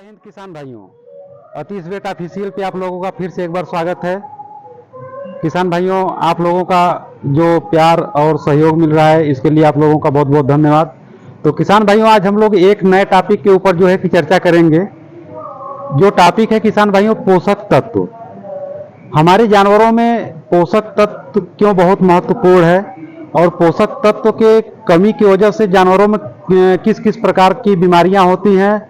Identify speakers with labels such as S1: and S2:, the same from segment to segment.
S1: हिंद किसान भाइयों, Atish wait official पे आप लोगों का फिर से एक बार स्वागत है। किसान भाइयों, आप लोगों का जो प्यार और सहयोग मिल रहा है इसके लिए आप लोगों का बहुत बहुत धन्यवाद। तो किसान भाइयों, आज हम लोग एक नए टॉपिक के ऊपर जो है कि चर्चा करेंगे। जो टॉपिक है किसान भाइयों, पोषक तत्व। हमारे जानवरों में पोषक तत्व क्यों बहुत महत्वपूर्ण है और पोषक तत्व के कमी की वजह से जानवरों में किस किस प्रकार की बीमारियां होती हैं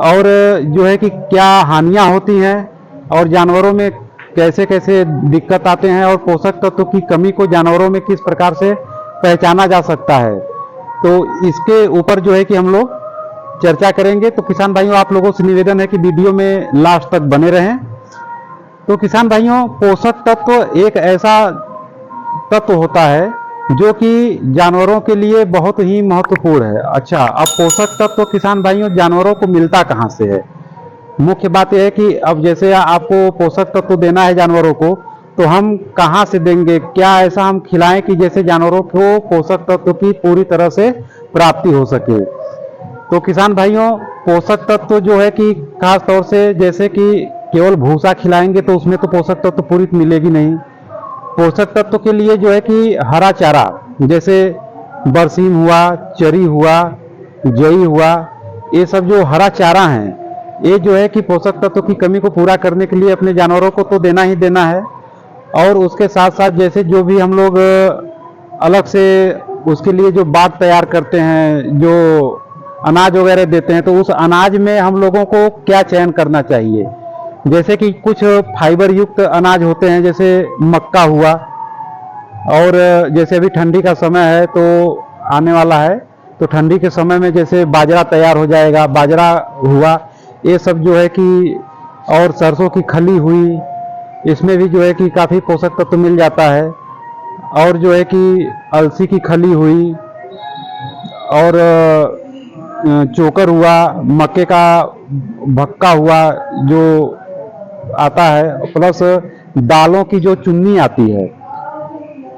S1: और जो है कि क्या हानियां होती हैं और जानवरों में कैसे कैसे दिक्कत आते हैं और पोषक तत्व की कमी को जानवरों में किस प्रकार से पहचाना जा सकता है, तो इसके ऊपर जो है कि हम लोग चर्चा करेंगे। तो किसान भाइयों, आप लोगों से निवेदन है कि वीडियो में लास्ट तक बने रहें। तो किसान भाइयों, पोषक तत्व एक ऐसा तत्व होता है जो कि जानवरों के लिए बहुत ही महत्वपूर्ण है। अच्छा, अब पोषक तत्व किसान भाइयों जानवरों को मिलता कहाँ से है? मुख्य बात यह है कि अब जैसे आपको पोषक तत्व देना है जानवरों को, तो हम कहाँ से देंगे? क्या ऐसा हम खिलाएं कि जैसे जानवरों को पोषक तत्व की पूरी तरह से प्राप्ति हो सके? तो किसान भाइयों, पोषक तत्व जो है कि खास तौर से जैसे कि केवल भूसा खिलाएंगे तो उसमें तो पोषक तत्व पूरी मिलेगी नहीं। पोषक तत्व के लिए जो है कि हरा चारा, जैसे बरसीम हुआ, चरी हुआ, जई हुआ, ये सब जो हरा चारा हैं, ये जो है कि पोषक तत्व की कमी को पूरा करने के लिए अपने जानवरों को तो देना ही देना है। और उसके साथ साथ जैसे जो भी हम लोग अलग से उसके लिए जो बाग तैयार करते हैं, जो अनाज वगैरह देते हैं, तो उस अनाज में हम लोगों को क्या चयन करना चाहिए? जैसे कि कुछ फाइबर युक्त अनाज होते हैं, जैसे मक्का हुआ, और जैसे अभी ठंडी का समय है तो आने वाला है, तो ठंडी के समय में जैसे बाजरा तैयार हो जाएगा, बाजरा हुआ, ये सब जो है कि, और सरसों की खली हुई, इसमें भी जो है कि काफ़ी पोषक तत्व मिल जाता है। और जो है कि अलसी की खली हुई, और चोकर हुआ, मक्के का भक्का हुआ जो आता है, प्लस दालों की जो चुन्नी आती है,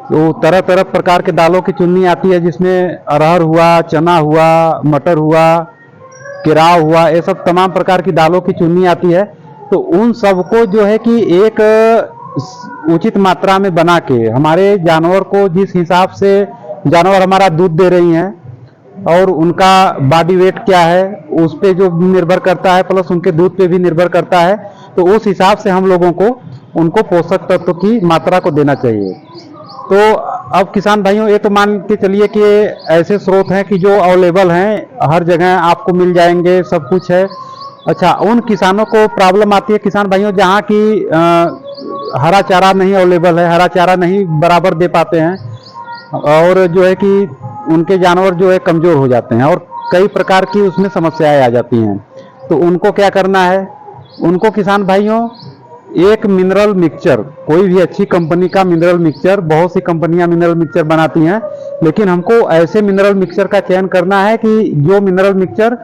S1: तो तरह तरह प्रकार के दालों की चुन्नी आती है, जिसमें अरहर हुआ, चना हुआ, मटर हुआ, केराव हुआ, ये सब तमाम प्रकार की दालों की चुन्नी आती है। तो उन सबको जो है कि एक उचित मात्रा में बना के हमारे जानवर को, जिस हिसाब से जानवर हमारा दूध दे रही हैं और उनका बॉडी वेट क्या है, उस पे जो निर्भर करता है, प्लस उनके दूध पे भी निर्भर करता है, तो उस हिसाब से हम लोगों को उनको पोषक तत्व की मात्रा को देना चाहिए। तो अब किसान भाइयों, ये तो मान के चलिए कि ऐसे स्रोत हैं कि जो अवेलेबल हैं, हर जगह आपको मिल जाएंगे, सब कुछ है। अच्छा, उन किसानों को प्रॉब्लम आती है किसान भाइयों जहाँ की हरा चारा नहीं अवेलेबल है, हरा चारा नहीं बराबर दे पाते हैं, और जो है कि उनके जानवर जो है कमज़ोर हो जाते हैं और कई प्रकार की उसमें समस्याएं आ जाती हैं। तो उनको क्या करना है? उनको किसान भाइयों एक मिनरल मिक्सचर, कोई भी अच्छी कंपनी का मिनरल मिक्सचर, बहुत सी कंपनियां मिनरल मिक्सचर बनाती हैं, लेकिन हमको ऐसे मिनरल मिक्सचर का चयन करना है कि जो मिनरल मिक्सचर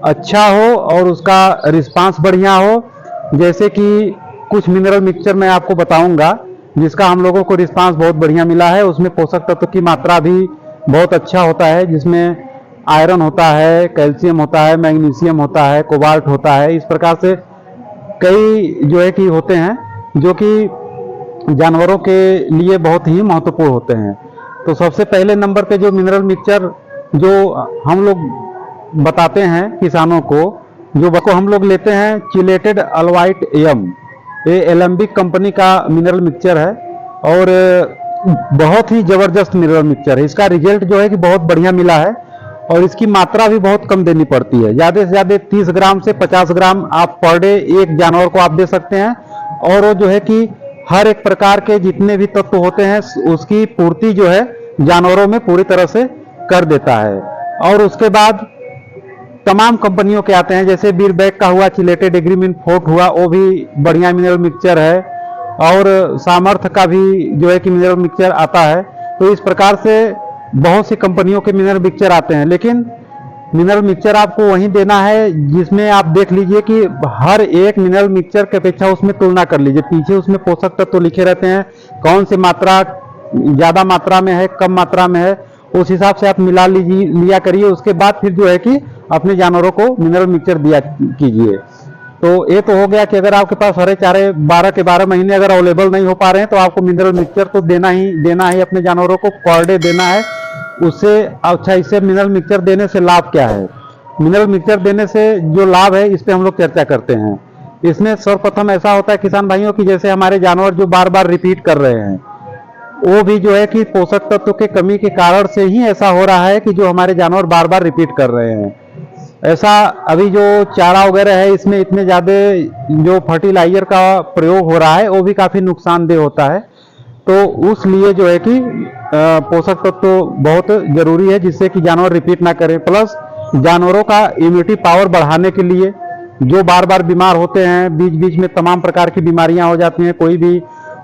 S1: अच्छा हो और उसका रिस्पांस बढ़िया हो। जैसे कि कुछ मिनरल मिक्सचर मैं आपको बताऊंगा जिसका हम लोगों को रिस्पांस बहुत बढ़िया मिला है। उसमें पोषक तत्व की मात्रा भी बहुत अच्छा होता है, जिसमें आयरन होता है, कैल्शियम होता है, मैग्नीशियम होता है, कोबाल्ट होता है। इस प्रकार से कई जो है कि होते हैं जो कि जानवरों के लिए बहुत ही महत्वपूर्ण होते हैं। तो सबसे पहले नंबर पे जो मिनरल मिक्सचर जो हम लोग बताते हैं किसानों को, जो बको हम लोग लेते हैं चिलेटेड अल्वाइट एम, ये एलम्बिक कंपनी का मिनरल मिक्सचर है और बहुत ही ज़बरदस्त मिनरल मिक्सचर है। इसका रिजल्ट जो है कि बहुत बढ़िया मिला है और इसकी मात्रा भी बहुत कम देनी पड़ती है। ज़्यादा से ज़्यादा 30 ग्राम से 50 ग्राम आप पर डे एक जानवर को आप दे सकते हैं, और वो जो है कि हर एक प्रकार के जितने भी तत्व होते हैं उसकी पूर्ति जो है जानवरों में पूरी तरह से कर देता है। और उसके बाद तमाम कंपनियों के आते हैं, जैसे बीरबैग का हुआ, चिलेटेड एग्रीमिन फोर्ट हुआ, वो भी बढ़िया मिनरल मिक्सचर है, और सामर्थ्य का भी जो है कि मिनरल मिक्सचर आता है। तो इस प्रकार से बहुत सी कंपनियों के मिनरल मिक्सचर आते हैं, लेकिन मिनरल मिक्सचर आपको वहीं देना है जिसमें आप देख लीजिए कि हर एक मिनरल मिक्सचर की अपेक्षा उसमें तुलना कर लीजिए, पीछे उसमें पोषक तत्व तो लिखे रहते हैं, कौन सी मात्रा ज़्यादा मात्रा में है, कम मात्रा में है, उस हिसाब से आप मिला लीजिए, लिया करिए। उसके बाद फिर जो है कि अपने जानवरों को मिनरल मिक्सचर दिया कीजिए। तो ये तो हो गया कि अगर आपके पास हरे चारे 12 के 12 महीने अगर अवेलेबल नहीं हो पा रहे हैं तो आपको मिनरल मिक्सचर तो देना ही अपने जानवरों को, पर डे देना है उससे। अच्छा, इससे मिनरल मिक्सचर देने से लाभ क्या है? मिनरल मिक्सचर देने से जो लाभ है इस पे हम लोग चर्चा करते हैं। इसमें सर्वप्रथम ऐसा होता है किसान भाइयों की जैसे हमारे जानवर जो बार बार रिपीट कर रहे हैं, वो भी जो है कि पोषक तत्व के कमी के कारण से ही ऐसा हो रहा है कि जो हमारे जानवर बार बार रिपीट कर रहे हैं। ऐसा अभी जो चारा वगैरह है इसमें इतने ज़्यादा जो फर्टिलाइजर का प्रयोग हो रहा है वो भी काफ़ी नुकसानदेह होता है। तो उस लिए जो है कि पोषक तत्व बहुत जरूरी है जिससे कि जानवर रिपीट ना करें। प्लस जानवरों का इम्यूनिटी पावर बढ़ाने के लिए जो बार बार बीमार होते हैं, बीच बीच में तमाम प्रकार की बीमारियां हो जाती हैं, कोई भी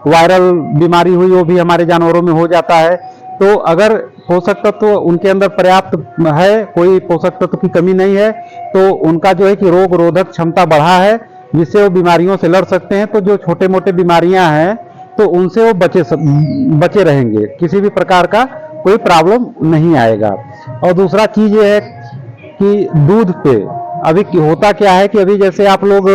S1: वायरल बीमारी हुई वो भी हमारे जानवरों में हो जाता है। तो अगर पोषक तत्व उनके अंदर पर्याप्त है, कोई पोषक तत्व की कमी नहीं है, तो उनका जो है कि रोग रोधक क्षमता बढ़ा है जिससे वो बीमारियों से लड़ सकते हैं। तो जो छोटे मोटे बीमारियां हैं तो उनसे वो बचे रहेंगे, किसी भी प्रकार का कोई प्रॉब्लम नहीं आएगा। और दूसरा चीज ये है कि दूध पे अभी होता क्या है कि अभी जैसे आप लोग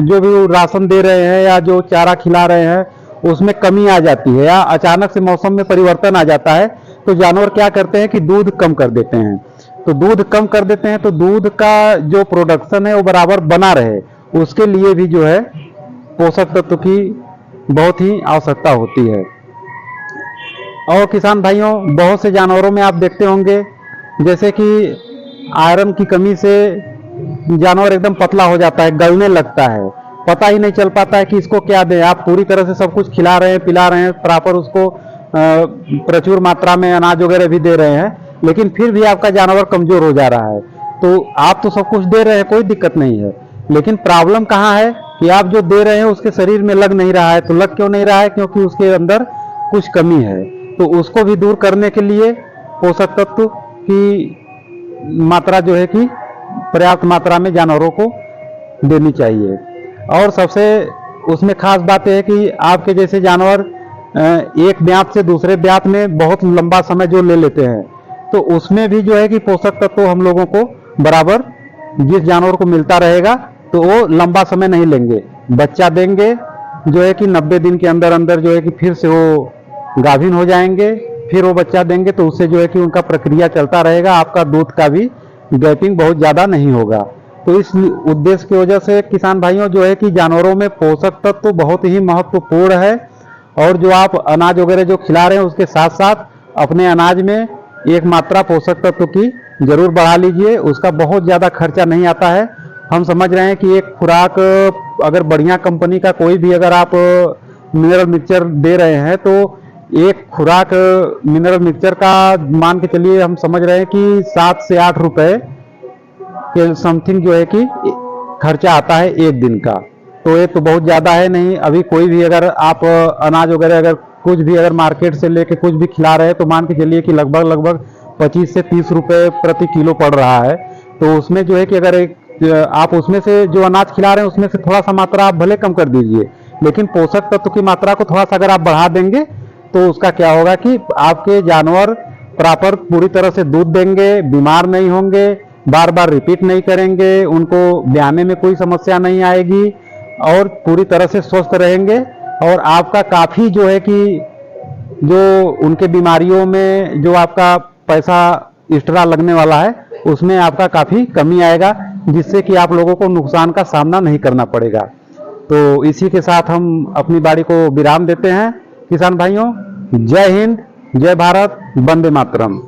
S1: जो भी राशन दे रहे हैं या जो चारा खिला रहे हैं उसमें कमी आ जाती है या अचानक से मौसम में परिवर्तन आ जाता है, तो जानवर क्या करते हैं कि दूध कम कर देते हैं। तो दूध कम कर देते हैं तो दूध का जो प्रोडक्शन है वो बराबर बना रहे, उसके लिए भी जो है पोषक तत्व की बहुत ही आवश्यकता होती है। और किसान भाइयों, बहुत से जानवरों में आप देखते होंगे जैसे कि आयरन की कमी से जानवर एकदम पतला हो जाता है, गलने लगता है, पता ही नहीं चल पाता है कि इसको क्या दें। आप पूरी तरह से सब कुछ खिला रहे हैं, पिला रहे हैं, प्रॉपर उसको प्रचुर मात्रा में अनाज वगैरह भी दे रहे हैं, लेकिन फिर भी आपका जानवर कमजोर हो जा रहा है। तो आप तो सब कुछ दे रहे हैं, कोई दिक्कत नहीं है, लेकिन प्रॉब्लम कहाँ है कि आप जो दे रहे हैं उसके शरीर में लग नहीं रहा है। तो लग क्यों नहीं रहा है? क्योंकि उसके अंदर कुछ कमी है। तो उसको भी दूर करने के लिए पोषक तत्व की मात्रा जो है कि पर्याप्त मात्रा में जानवरों को देनी चाहिए। और सबसे उसमें खास बात यह है कि आपके जैसे जानवर एक ब्यात से दूसरे ब्यात में बहुत लंबा समय जो ले लेते हैं, तो उसमें भी जो है कि पोषक तत्व हम लोगों को बराबर जिस जानवर को मिलता रहेगा तो वो लंबा समय नहीं लेंगे, बच्चा देंगे जो है कि 90 दिन के अंदर अंदर जो है कि फिर से वो गाभिन हो जाएंगे, फिर वो बच्चा देंगे, तो उससे जो है कि उनका प्रक्रिया चलता रहेगा, आपका दूध का भी गैपिंग बहुत ज़्यादा नहीं होगा। तो इस उद्देश्य की वजह से किसान भाइयों जो है कि जानवरों में पोषक तत्व बहुत ही महत्वपूर्ण है। और जो आप अनाज वगैरह जो खिला रहे हैं उसके साथ साथ अपने अनाज में एक मात्रा पोषक तत्व की जरूर बढ़ा लीजिए, उसका बहुत ज़्यादा खर्चा नहीं आता है। हम समझ रहे हैं कि एक खुराक अगर बढ़िया कंपनी का कोई भी अगर आप मिनरल मिक्सचर दे रहे हैं तो एक खुराक मिनरल मिक्सचर का मान के चलिए हम समझ रहे हैं कि 7 से 8 रुपए के समथिंग जो है कि खर्चा आता है एक दिन का। तो ये तो बहुत ज़्यादा है नहीं। अभी कोई भी अगर आप अनाज वगैरह अगर कुछ भी अगर मार्केट से लेके कुछ भी खिला रहे हैं तो मान के चलिए कि लगभग 25 से 30 रुपए प्रति किलो पड़ रहा है। तो उसमें जो है कि अगर आप उसमें से जो अनाज खिला रहे हैं उसमें से थोड़ा सा मात्रा आप भले कम कर दीजिए, लेकिन पोषक तत्व की मात्रा को थोड़ा सा अगर आप बढ़ा देंगे तो उसका क्या होगा कि आपके जानवर प्रॉपर पूरी तरह से दूध देंगे, बीमार नहीं होंगे, बार बार रिपीट नहीं करेंगे, उनको ब्याने में कोई समस्या नहीं आएगी और पूरी तरह से स्वस्थ रहेंगे। और आपका काफ़ी जो है कि जो उनके बीमारियों में जो आपका पैसा एक्स्ट्रा लगने वाला है उसमें आपका काफ़ी कमी आएगा, जिससे कि आप लोगों को नुकसान का सामना नहीं करना पड़ेगा। तो इसी के साथ हम अपनी बारी को विराम देते हैं किसान भाइयों। जय हिंद, जय भारत, वंदे मातरम।